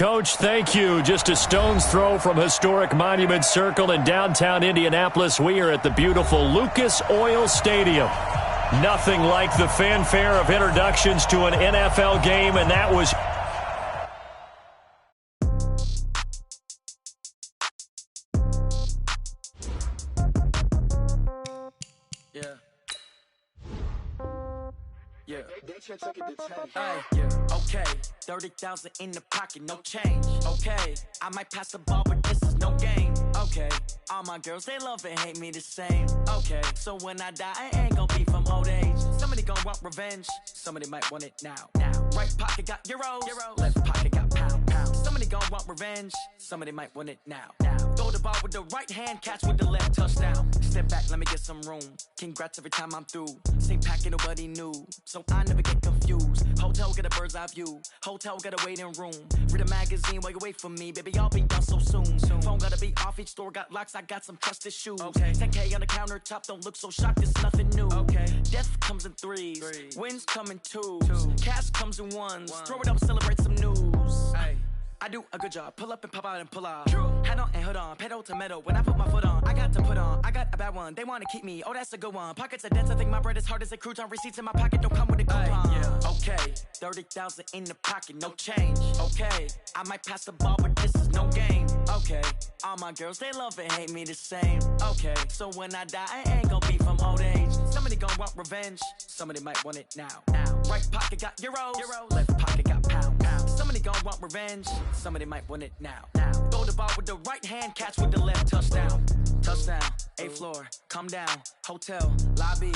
Coach, thank you. Just a stone's throw from historic Monument Circle in downtown Indianapolis. We are at the beautiful Lucas Oil Stadium. Nothing like the fanfare of introductions to an NFL game, and that was... Okay, 30,000 in the pocket, no change. Okay, I might pass the ball, but this is no game. Okay, all my girls, they love and hate me the same. Okay, so when I die, I ain't gonna be from old age. Somebody gonna want revenge, somebody might want it now. Right pocket got euros, left pocket got pounds. Somebody gonna want revenge, somebody might want it now. Throw the ball with the right hand, catch with the left, touchdown. Step back, let me get some room. Congrats every time I'm through. Same packet, nobody knew, so I never get confused. Hotel get a bird's eye view. Hotel got a waiting room. Read a magazine while you wait for me, baby. I'll be done so soon. Phone gotta be off. Each store got locks. I got some trusted shoes. Okay. 10K on the countertop. Don't look so shocked. It's nothing new. Okay. Death comes in threes. Wins come in twos. Cash comes in ones. Throw it up, celebrate some news. Ay. I do a good job. Pull up and pop out and pull off. Head on and hood on. Pedal to metal. When I put my foot on, I got to put on. I got a bad one. They want to keep me. Oh, that's a good one. Pockets are dense. I think my bread is hard as a crouton. Receipts in my pocket don't come with a coupon. Okay. 30,000 in the pocket. No change. Okay. I might pass the ball, but this is no game. Okay. All my girls, they love and hate me the same. Okay. So when I die, I ain't gonna be from old age. Somebody gonna want revenge. Somebody might want it now. Right pocket got euros. Left pocket got pounds. Somebody gonna want revenge. Somebody might want it now. Throw the ball with the right hand, catch with the left, touchdown. Touchdown, 8th floor, come down. Hotel, lobby.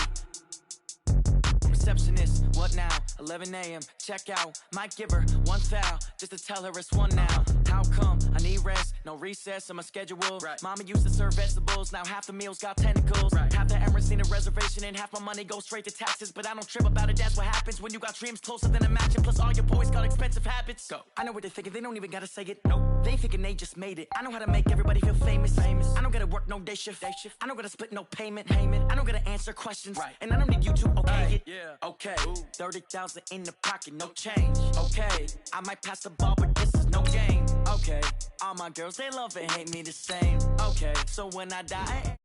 Receptionist, what now? 11 a.m., check out. Might give her one foul, just to tell her it's one now. How come? I need rest, no recess in my schedule. Mama used to serve vegetables, now half the meals got tentacles. Half the Emirates need a reservation and half my money goes straight to taxes. But I don't trip about it, that's what happens when you got dreams closer than a match. And plus all your boys got expensive habits. Go. I know what they're thinking, they don't even gotta say it. Nope. They thinking they just made it. I know how to make everybody feel famous. I don't gotta work no day shift. I don't gotta split no payment. I don't gotta answer questions. And I don't need you to okay it. Okay, 30,000 in the pocket, no change. Okay, I might pass the ball, but this is no game. Okay, all my girls, they love and hate me the same. Okay, so when I die,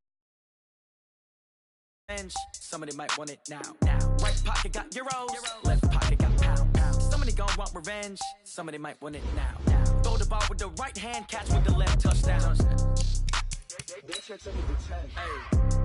somebody might want it now. Right pocket got euros, left pocket got pounds. Somebody gon' want revenge, somebody might want it now. Throw the ball with the right hand, catch with the left, touchdown. Hey.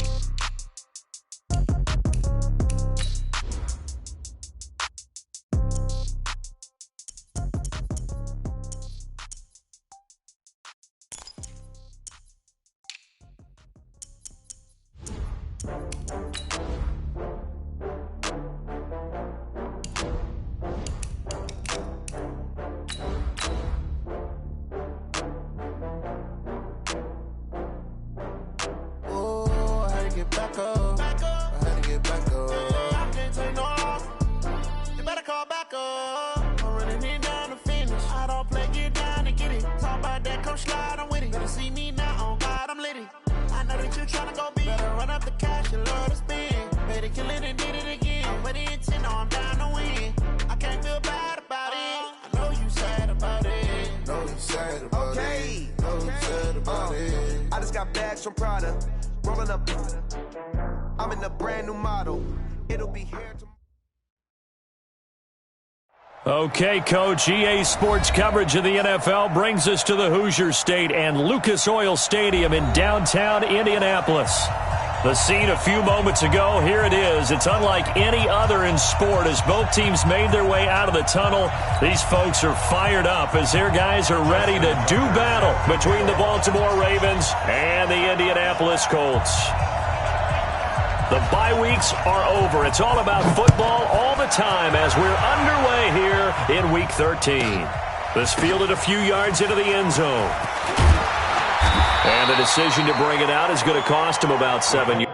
Bags from Prada, rolling up. I'm in a brand new model. It'll be here tomorrow. Okay, Coach, EA Sports coverage of the NFL brings us to the Hoosier State and Lucas Oil Stadium in downtown Indianapolis. The scene a few moments ago, here it is. It's unlike any other in sport as both teams made their way out of the tunnel. These folks are fired up as their guys are ready to do battle between the Baltimore Ravens and the Indianapolis Colts. The bye weeks are over. It's all about football all the time as we're underway here in Week 13. This fielded a few yards into the end zone. And the decision to bring it out is going to cost him about 7 yards.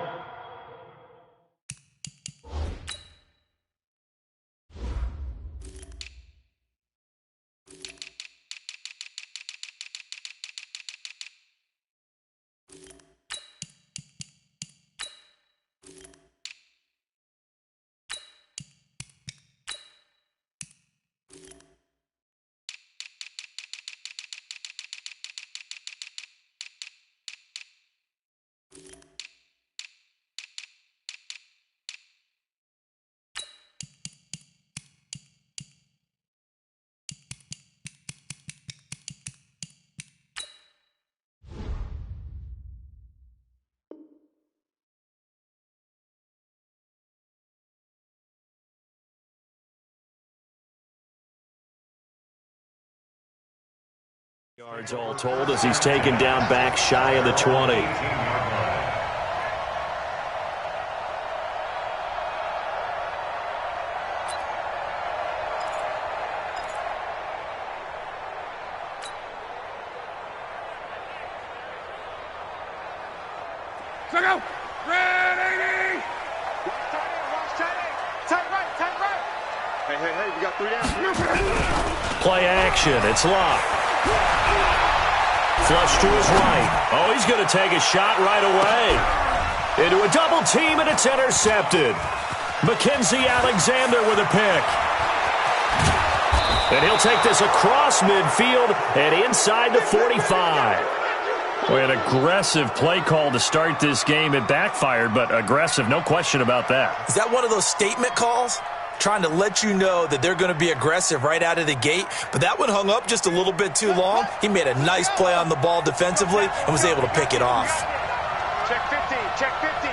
Yards all told as he's taken down back shy of the 20. Go! Ready! Tight right! Hey, we got 3 down. Play action, it's locked. Flush to his right. Oh, he's going to take a shot right away. Into a double team, and it's intercepted. Mackenzie Alexander with a pick. And he'll take this across midfield and inside the 45. An aggressive play call to start this game. It backfired, but aggressive, no question about that. Is that one of those statement calls? Trying to let you know that they're going to be aggressive right out of the gate, but that one hung up just a little bit too long. He made a nice play on the ball defensively and was able to pick it off. Check 50, check 50.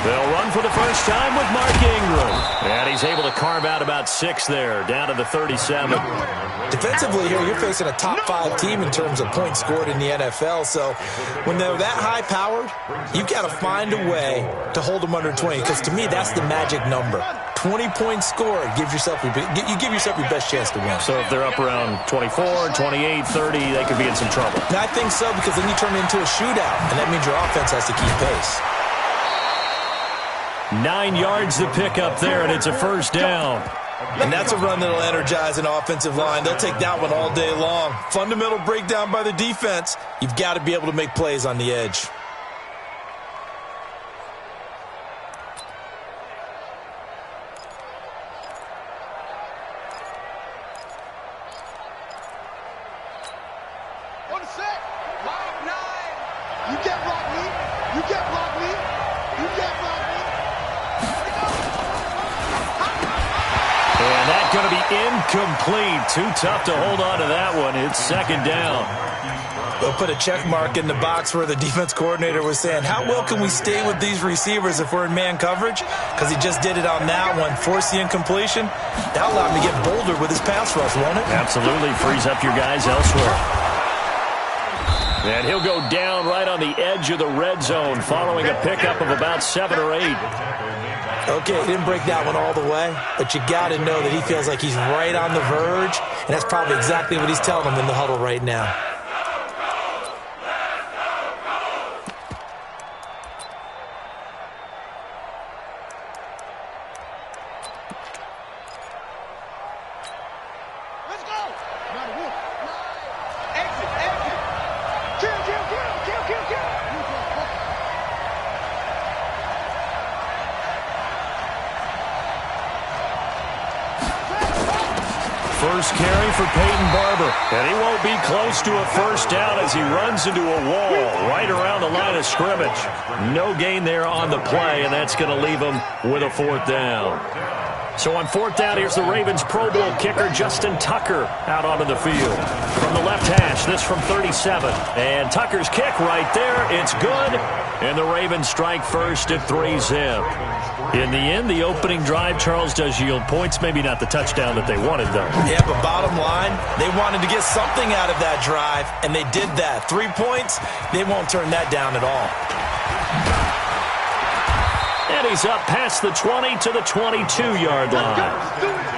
They'll run for the first time with Mark Ingram. And he's able to carve out about 6 there, down to the 37. Defensively here, you're facing a top 5 team in terms of points scored in the NFL. So when they're that high-powered, you've got to find a way to hold them under 20. Because to me, that's the magic number. 20 points scored, you give yourself your best chance to win. So if they're up around 24, 28, 30, they could be in some trouble. And I think so, because then you turn it into a shootout, and that means your offense has to keep pace. 9 yards to pick up there, and it's a first down. And that's a run that'll energize an offensive line. They'll take that one all day long. Fundamental breakdown by the defense. You've got to be able to make plays on the edge. One set. Block 9. You can't block me. You can't block me. You can't block me. And that's going to be incomplete. Too tough to hold on to that one. It's second down. They'll put a check mark in the box where the defense coordinator was saying, how well can we stay with these receivers if we're in man coverage? Because he just did it on that one. Force the incompletion. That allowed him to get bolder with his pass rush, won't it? Absolutely. Frees up your guys elsewhere. And he'll go down right on the edge of the red zone following a pickup of about 7 or 8. Okay, he didn't break that one all the way, but you got to know that he feels like he's right on the verge, and that's probably exactly what he's telling them in the huddle right now. Let's go. Exit. Kill. First carry for Peyton Barber. And he won't be close to a first down as he runs into a wall right around the line of scrimmage. No gain there on the play, and that's going to leave him with a 4th down. So on 4th down, here's the Ravens Pro Bowl kicker, Justin Tucker, out onto the field. From the left hash, this from 37. And Tucker's kick right there. It's good. And the Ravens strike first at 3-zip. In the end, the opening drive, Charles, does yield points. Maybe not the touchdown that they wanted, though. Yeah, but bottom line, they wanted to get something out of that drive, and they did that. 3 points, they won't turn that down at all. And he's up past the 20 to the 22-yard line.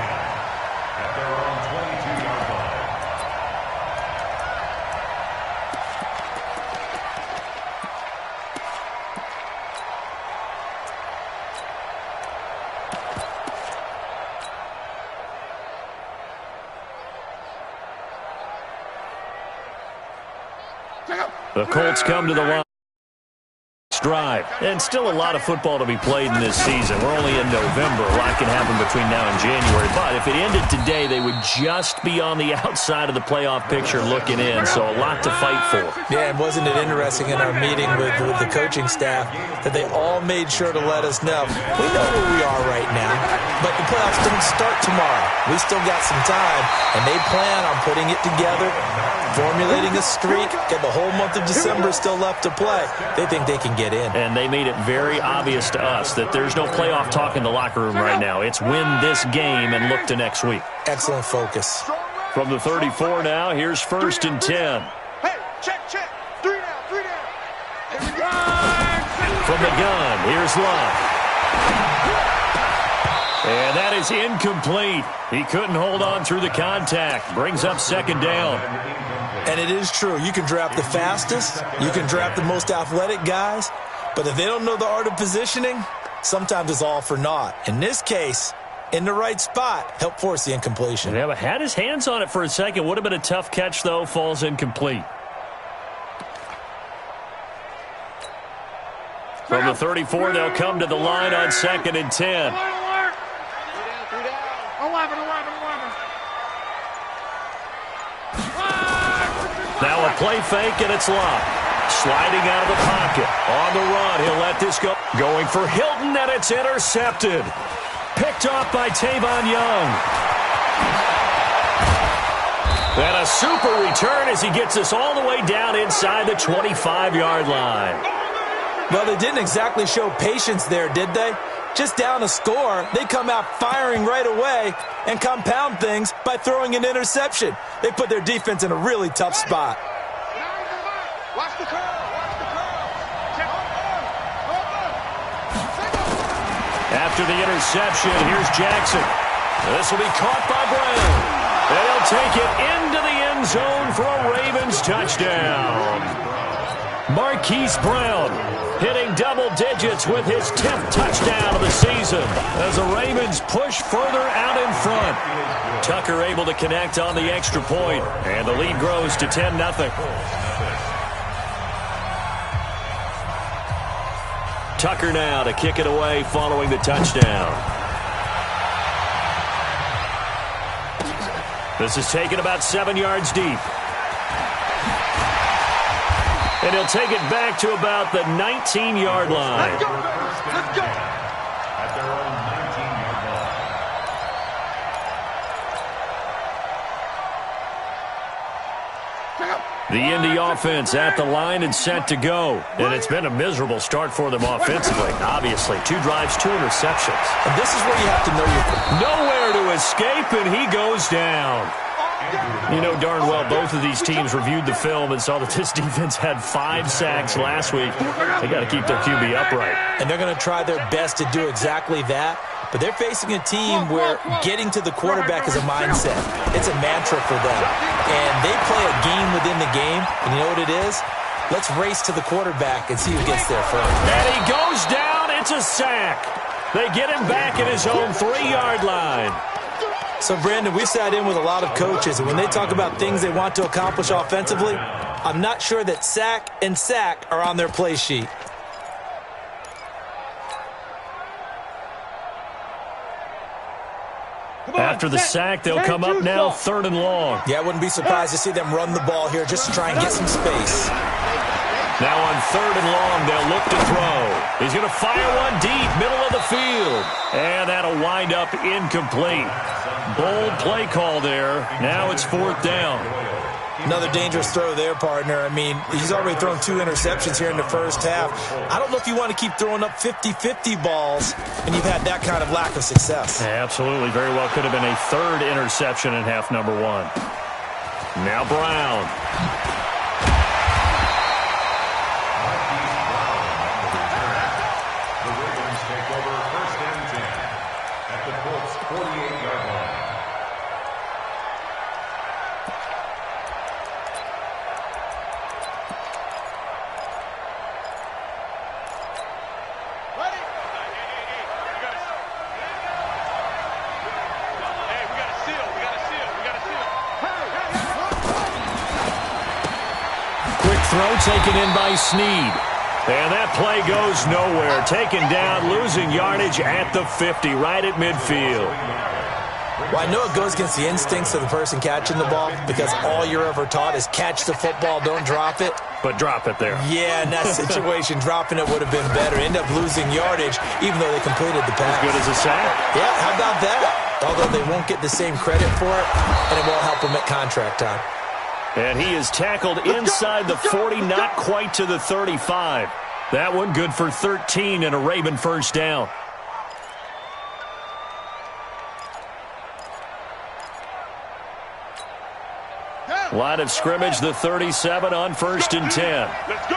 The Colts come to the line. Drive. And still a lot of football to be played in this season. We're only in November. A lot can happen between now and January. But if it ended today, they would just be on the outside of the playoff picture looking in. So a lot to fight for. Yeah, and wasn't it interesting in our meeting with the coaching staff that they all made sure to let us know, we know where we are right now, but the playoffs don't start tomorrow. We still got some time, and they plan on putting it together, formulating a streak, and the whole month of December still left to play. They think they can get in. And they made it very obvious to us that there's no playoff talk in the locker room right now. It's win this game and look to next week. Excellent focus. From the 34 now, here's 1st and 10. Hey, check. 3 down. Here we go. From the gun, here's Love. And that is incomplete. He couldn't hold on through the contact. Brings up 2nd down. And it is true. You can draft the fastest. You can draft the most athletic guys. But if they don't know the art of positioning, sometimes it's all for naught. In this case, in the right spot, help force the incompletion. Yeah, but had his hands on it for a second. Would have been a tough catch, though. Falls incomplete. From the 34, they'll come to the line on 2nd and 10. 11. Now a play fake, and it's Love. Sliding out of the pocket. On the run, he'll let this go. Going for Hilton, and it's intercepted. Picked off by Tavon Young. And a super return as he gets us all the way down inside the 25-yard line. Well, they didn't exactly show patience there, did they? Just down a score, they come out firing right away and compound things by throwing an interception. They put their defense in a really tough spot. Watch the curl. After the interception, here's Jackson. This will be caught by Brown. And he'll take it into the end zone for a Ravens touchdown. Marquise Brown hitting double digits with his 10th touchdown of the season as the Ravens push further out in front. Tucker able to connect on the extra point, and the lead grows to 10-0. Tucker now to kick it away following the touchdown. This is taken about 7 yards deep. And he'll take it back to about the 19-yard line. Let's go. At their own 19-yard line. The Indy offense at the line and set to go. And it's been a miserable start for them offensively. Obviously, 2 drives, 2 interceptions. And this is where you have to know your... Nowhere to escape, and he goes down. You know darn well both of these teams reviewed the film and saw that this defense had 5 sacks last week. They got to keep their QB upright. And they're going to try their best to do exactly that. But they're facing a team where getting to the quarterback is a mindset. It's a mantra for them. And they play a game within the game. And you know what it is? Let's race to the quarterback and see who gets there first. And he goes down. It's a sack. They get him back at his own 3-yard line. So, Brandon, we sat in with a lot of coaches, and when they talk about things they want to accomplish offensively, I'm not sure that sack and sack are on their play sheet. After the sack, they'll come up now 3rd and long. Yeah, I wouldn't be surprised to see them run the ball here just to try and get some space. Now on 3rd and long, they'll look to throw. He's going to fire one deep, middle of the field. And that'll wind up incomplete. Bold play call there. Now it's 4th down. Another dangerous throw there, partner. I mean, he's already thrown 2 interceptions here in the first half. I don't know if you want to keep throwing up 50-50 balls when you've had that kind of lack of success. Absolutely. Very well could have been a 3rd interception in half number 1. Now Brown. The Ravens take over 1st and 10 at the Colts' 48-yard line. Throw taken in by Snead. And that play goes nowhere. Taken down, losing yardage at the 50, right at midfield. Well, I know it goes against the instincts of the person catching the ball because all you're ever taught is catch the football, don't drop it. But drop it there. Yeah, in that situation, dropping it would have been better. End up losing yardage, even though they completed the pass. As good as a sack. Yeah, how about that? Although they won't get the same credit for it, and it won't help them at contract time. And he is tackled inside the 40, not quite to the 35. That one good for 13 and a Raven 1st down. Line of scrimmage, the 37 on 1st and 10. Let's go.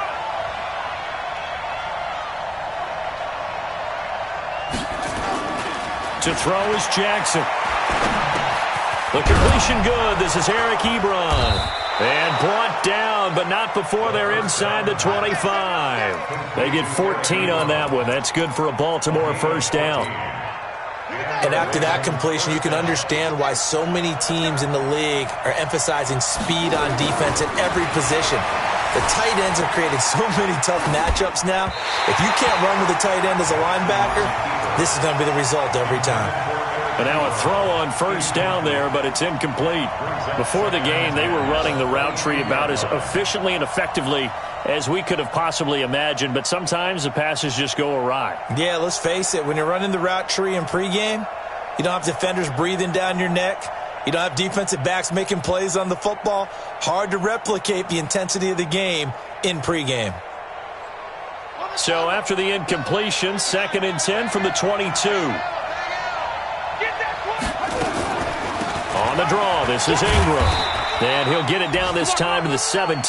To throw is Jackson. The completion good. This is Eric Ebron. And brought down, but not before they're inside the 25. They get 14 on that one. That's good for a Baltimore first down. And after that completion, you can understand why so many teams in the league are emphasizing speed on defense at every position. The tight ends have created so many tough matchups now. If you can't run with a tight end as a linebacker, this is going to be the result every time. And now a throw on first down there, but it's incomplete. Before the game, they were running the route tree about as efficiently and effectively as we could have possibly imagined, but sometimes the passes just go awry. Yeah, let's face it. When you're running the route tree in pregame, you don't have defenders breathing down your neck. You don't have defensive backs making plays on the football. Hard to replicate the intensity of the game in pregame. So after the incompletion, 2nd and 10 from the 22. On the draw, this is Ingram. And he'll get it down this time to the 17.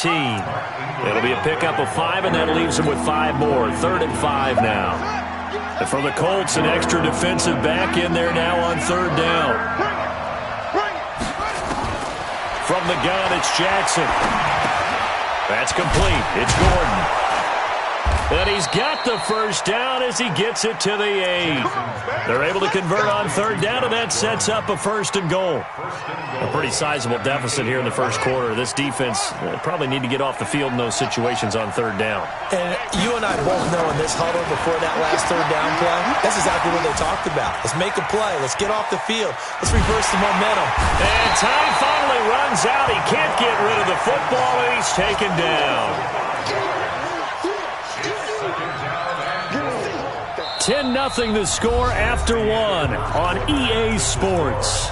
It'll be a pickup of 5, and that leaves him with 5 more. 3rd and 5 now. And for the Colts, an extra defensive back in there now on 3rd down. From the gun, it's Jackson. That's complete. It's Gordon. And he's got the first down as he gets it to the 8. They're able to convert on 3rd down, and that sets up a 1st and goal. A pretty sizable deficit here in the first quarter. This defense probably need to get off the field in those situations on 3rd down. And you and I both know in this huddle before that last 3rd down play, that's exactly what they talked about. Let's make a play. Let's get off the field. Let's reverse the momentum. And time finally runs out. He can't get rid of the football, and he's taken down. 10-0 the score after 1 on EA Sports.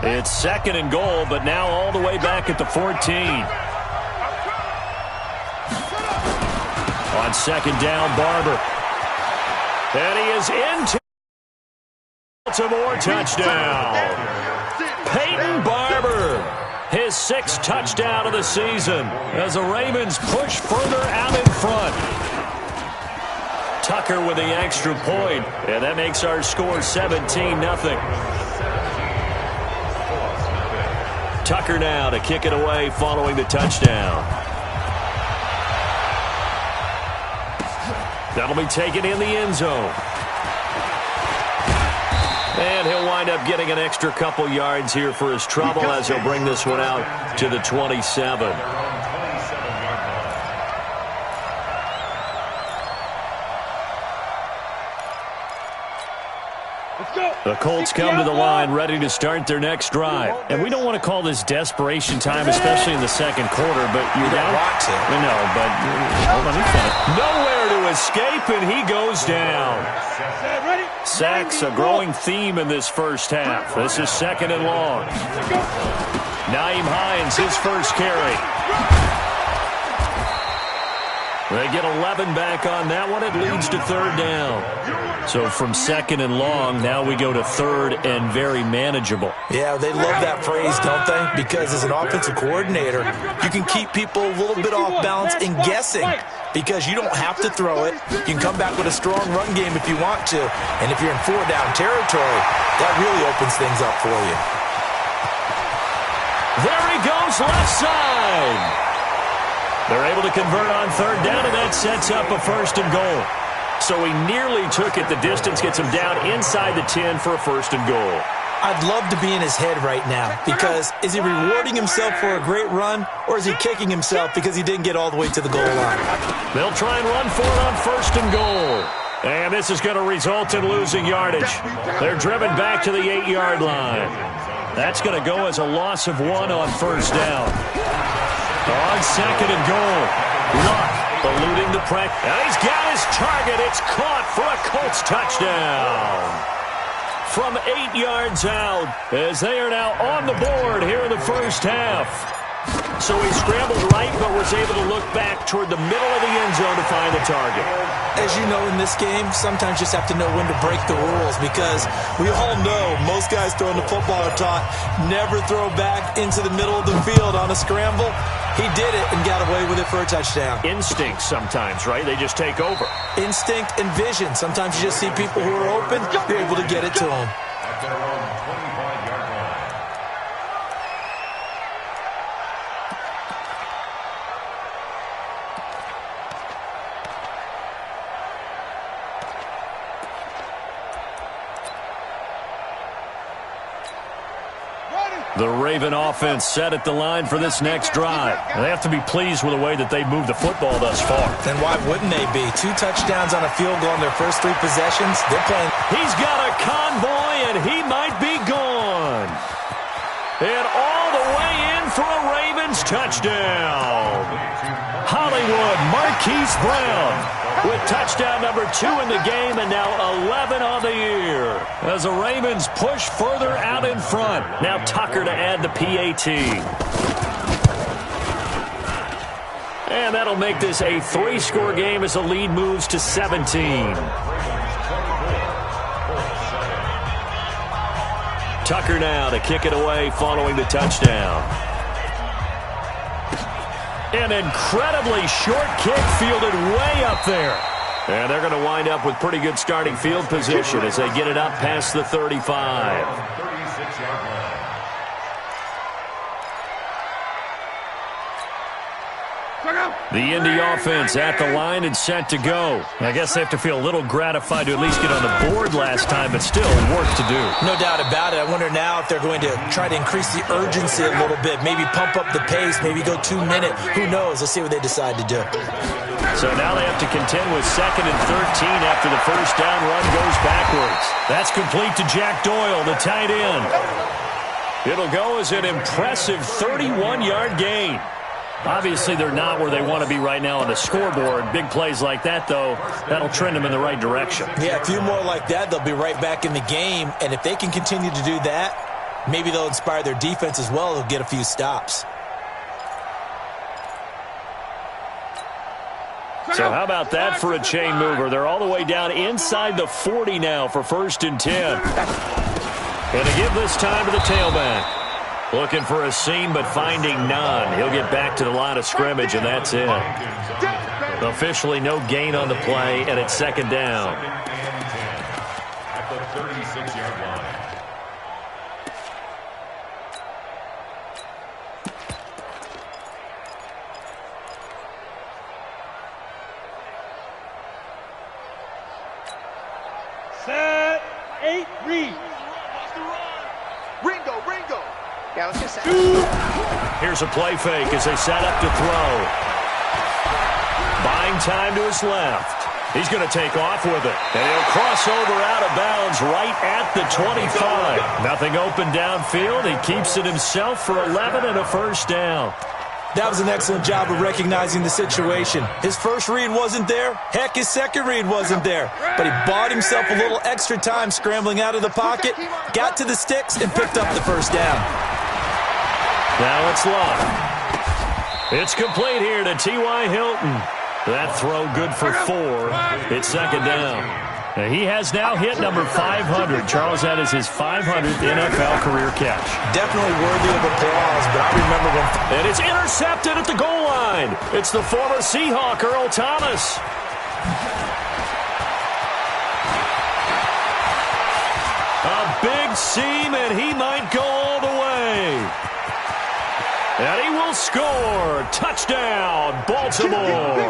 It's 2nd and goal, but now all the way back at the 14. On 2nd down, Barber. And he is into Baltimore touchdown. Peyton Barber, his 6th touchdown of the season as the Ravens push further out in front. Tucker with the extra point, and that makes our score 17-0. Tucker now to kick it away following the touchdown. That'll be taken in the end zone. And he'll wind up getting an extra couple yards here for his trouble as he'll bring this one out to the 27. The Colts come to the line ready to start their next drive. And we don't want to call this desperation time, especially in the second quarter, but you don't want to. No, but hold on, nowhere to escape, and he goes down. Sacks, a growing theme in this first half. This is 2nd and long. Nyheim Hines, his first carry. They get 11 back on that one. It leads to 3rd down. So from 2nd and long, now we go to 3rd and very manageable. Yeah, they love that phrase, don't they? Because as an offensive coordinator, you can keep people a little bit off balance and guessing because you don't have to throw it. You can come back with a strong run game if you want to. And if you're in 4-down territory, that really opens things up for you. There he goes, left side. They're able to convert on 3rd down, and that sets up a 1st and goal. So he nearly took it the distance, gets him down inside the 10 for a 1st and goal. I'd love to be in his head right now because is he rewarding himself for a great run or is he kicking himself because he didn't get all the way to the goal line? They'll try and run for it on 1st and goal. And this is going to result in losing yardage. They're driven back to the 8-yard line. That's going to go as a loss of 1 on 1st down. On 2nd and goal, Luck eluding the pressure. And he's got his target. It's caught for a Colts touchdown. From 8 yards out, as they are now on the board here in the first half. So he scrambled right, but was able to look back toward the middle of the end zone to find the target. As you know, in this game, sometimes you just have to know when to break the rules, because we all know most guys throwing the football are taught never throw back into the middle of the field on a scramble. He did it and got away with it for a touchdown. Instinct sometimes, right? They just take over. Instinct and vision. Sometimes you just see people who are open, you're able to get it to them. At their own 25-yard line. The Raven offense set at the line for this next drive. They have to be pleased with the way that they've moved the football thus far. Then why wouldn't they be? 2 touchdowns on a field goal in their first 3 possessions. They're playing. He's got a convoy, and he might be gone. And all the way in for a Ravens touchdown. Hollywood Marquise Brown with touchdown number 2 in the game, and now 11 on the year. As the Ravens push further out in front. Now Tucker to add the PAT. And that'll make this a 3-score game as the lead moves to 17. Tucker now to kick it away following the touchdown. An incredibly short kick fielded way up there. And they're going to wind up with pretty good starting field position as they get it up past the 35. 36-yard line. The Indy offense at the line and set to go. I guess they have to feel a little gratified to at least get on the board last time, but still work to do. No doubt about it. I wonder now if they're going to try to increase the urgency a little bit, maybe pump up the pace, maybe go 2-minute. Who knows? Let's see what they decide to do. So now they have to contend with 2nd and 13 after the first down run goes backwards. That's complete to Jack Doyle, the tight end. It'll go as an impressive 31-yard gain. Obviously, they're not where they want to be right now on the scoreboard. Big plays like that, though, that'll trend them in the right direction. Yeah, a few more like that, they'll be right back in the game. And if they can continue to do that, maybe they'll inspire their defense as well. They'll get a few stops. So how about that for a chain mover? They're all the way down inside the 40 now for 1st and 10. And to give this time to the tailback. Looking for a seam, but finding none. He'll get back to the line of scrimmage, and that's it. Officially no gain on the play, and it's 2nd down. At the 36-yard line. Set, 8, read. Ringo. Yeah, let's just say. Here's a play fake as they set up to throw. Buying time to his left. He's going to take off with it. And he'll cross over out of bounds right at the 25. Nothing open downfield. He keeps it himself for 11 and a 1st down. That was an excellent job of recognizing the situation. His first read wasn't there. Heck, his second read wasn't there. But he bought himself a little extra time scrambling out of the pocket, got to the sticks, and picked up the 1st down. Now it's Love. It's complete here to T.Y. Hilton. That throw good for 4. It's 2nd down. He has now hit number 500. Charles, that is his 500th NFL career catch. Definitely worthy of applause, but I remember when... And it's intercepted at the goal line. It's the former Seahawk, Earl Thomas. A big seam, and he might go all the way. And he will score. Touchdown, Baltimore.